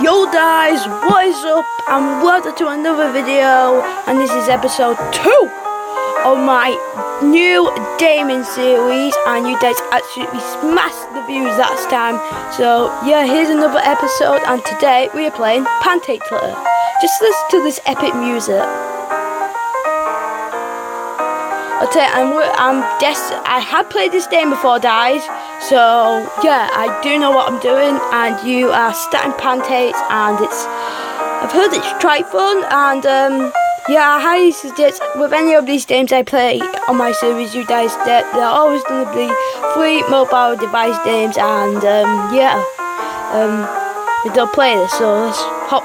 Yo guys, what is up, and welcome to another video, and this is episode 2 of my new gaming series, and you guys absolutely smashed the views last time. So yeah, here's another episode, and today we are playing Pancake. Just listen to this epic music. Okay, I have played this game before, guys. So yeah, I do know what I'm doing, and you are starting pancakes, and I've heard it's quite fun, and yeah, I highly suggest with any of these games I play on my series, you guys, they're always going to be free mobile device games, and yeah, we don't play this, so let's hop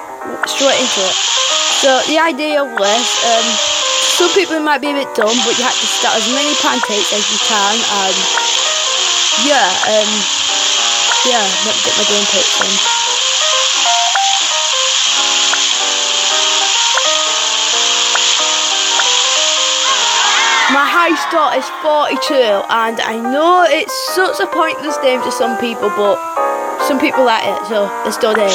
straight into it. So the idea of this, some people might be a bit dumb, but you have to start as many pancakes as you can, and yeah, let me get my game picks in. My high score is 42, and I know it's such a pointless game to some people, but some people like it, so let's go in.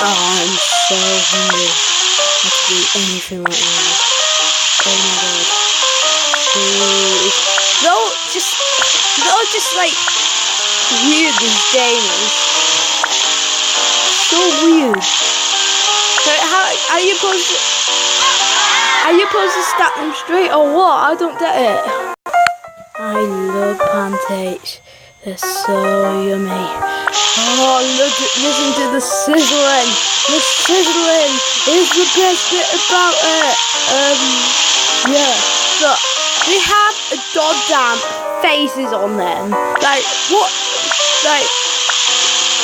Oh, I'm so hungry. I could eat anything right now. Oh my god. Please. They're just like weird, these games. So weird. So how are you supposed to stack them straight or what? I don't get it. I love pancakes. They're so yummy. Oh, listen to the sizzling. The sizzling is the best bit about it. Yeah. Look, they have a goddamn faces on them. Like, what? Like,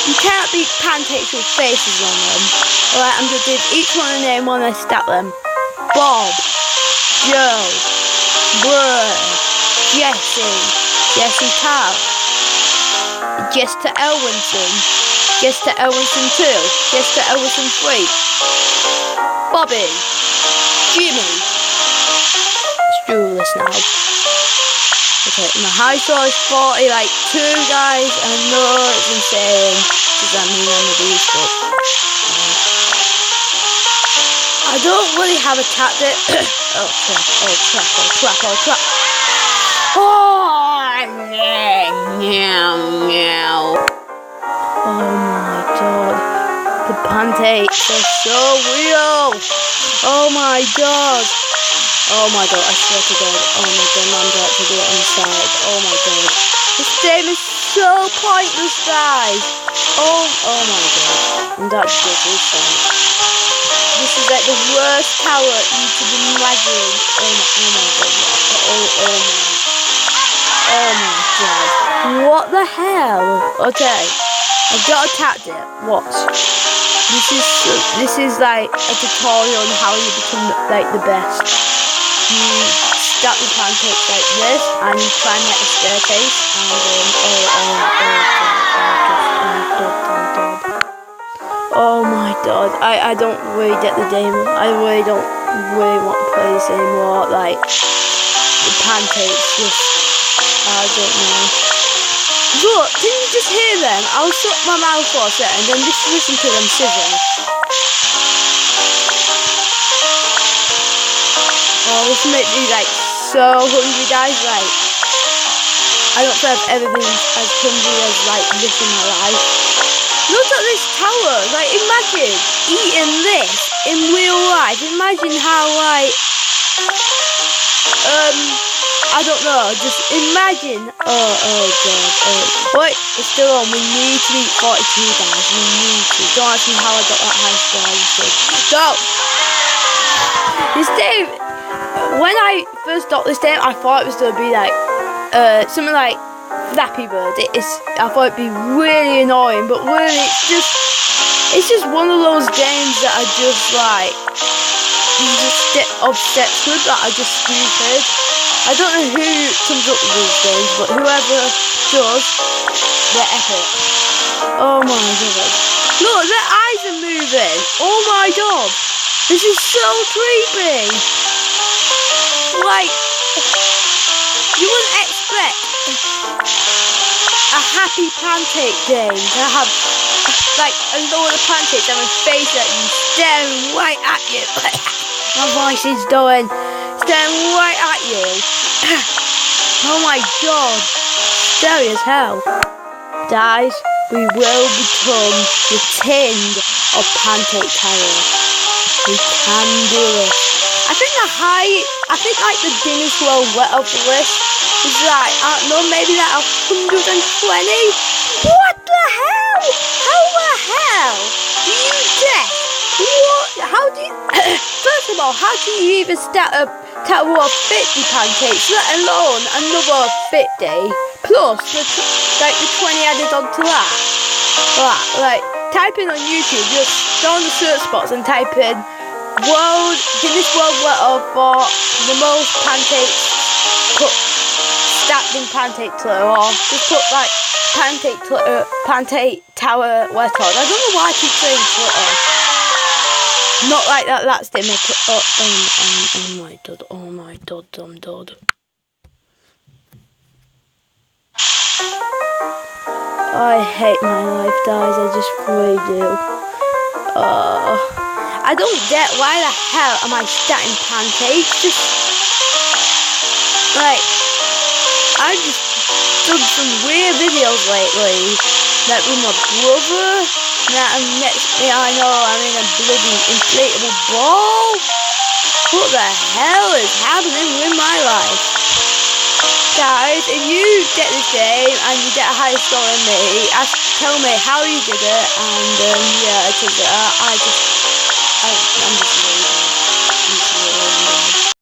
you can't beat pancakes with faces on them. Alright, I'm gonna give each one a name when I stack them. Bob, Joe, Bert, Jesse Carl, Jester Elwinson, Jester Elwinson 2, Jester Elwinson 3, Bobby, Jimmy. Let's do this now. Okay, my high score is 40, like 2, guys. I know it's insane, because I mean I'm a beast, but I don't really have a tactic. Oh crap. Oh my god. The pancakes are so real. Oh my god. Oh my god, I swear to god. Oh my god, I'm about to do it on the side. Oh my god. This game is so pointless, guys. Oh my god. I'm about to go to this side. This is like the worst tower you could imagine. Oh my god. Oh my god. What the hell? Okay. I've got a tactic. Watch. This is like a tutorial on how you become like the best. You stack the pancakes like this, and you climb like a staircase, oh my god, I don't really get the game. I really don't really want to play this anymore. Like, the pancakes just, I don't know. Look, can you just hear them? I'll shut my mouth for a second and just listen to them sizzling. Oh, this makes me like so hungry, guys. Like, I don't think I've ever been as hungry as like this in my life. Look at this tower. Like, imagine eating this in real life. Imagine how like I don't know. Just imagine. Oh god. Wait, it's still on. We need to beat 42, guys. We need to. Don't ask me how I got that high score. Go. This game. When I first got this game, I thought it was going to be like something like Flappy Bird. I thought it'd be really annoying, but really it's just one of those games that I just like. You just get obsessed with, that are just stupid. I don't know who comes up with these games, but whoever does, they're epic. Oh my god. Look, their eyes are moving. Oh my god. This is so creepy. Like, you wouldn't expect a happy pancake game to have like a load of pancakes and my face at you, staring right at you. My voice is going, staring right at you. Oh my god, scary as hell. Guys, we will become the king of pancake terror. We can do it. I think like the Guinness World Record list is like, I don't know, maybe like 120. What the hell? How the hell do you get? What? How do you? First of all, how do you even start a tower of 50 pancakes, let alone another 50 plus the 20 added onto that? Like type in on YouTube, just go on the search box and type in Guinness World Record for the most pancakes stacked in pancake tiller, or just put like pancake tower record. I don't know why I keep saying Twitter. Not like that. That's the make it up. Oh my god, I'm dead. I hate my life, guys. I just really do. I don't get why the hell am I stacking pancakes? Just like I just done some weird videos lately. Like with my brother. Now next thing I know, I'm in a bloody inflatable ball. What the hell is happening with my life? Guys, if you get this game and you get a higher score than me, tell me how you did it, and yeah, because I'm just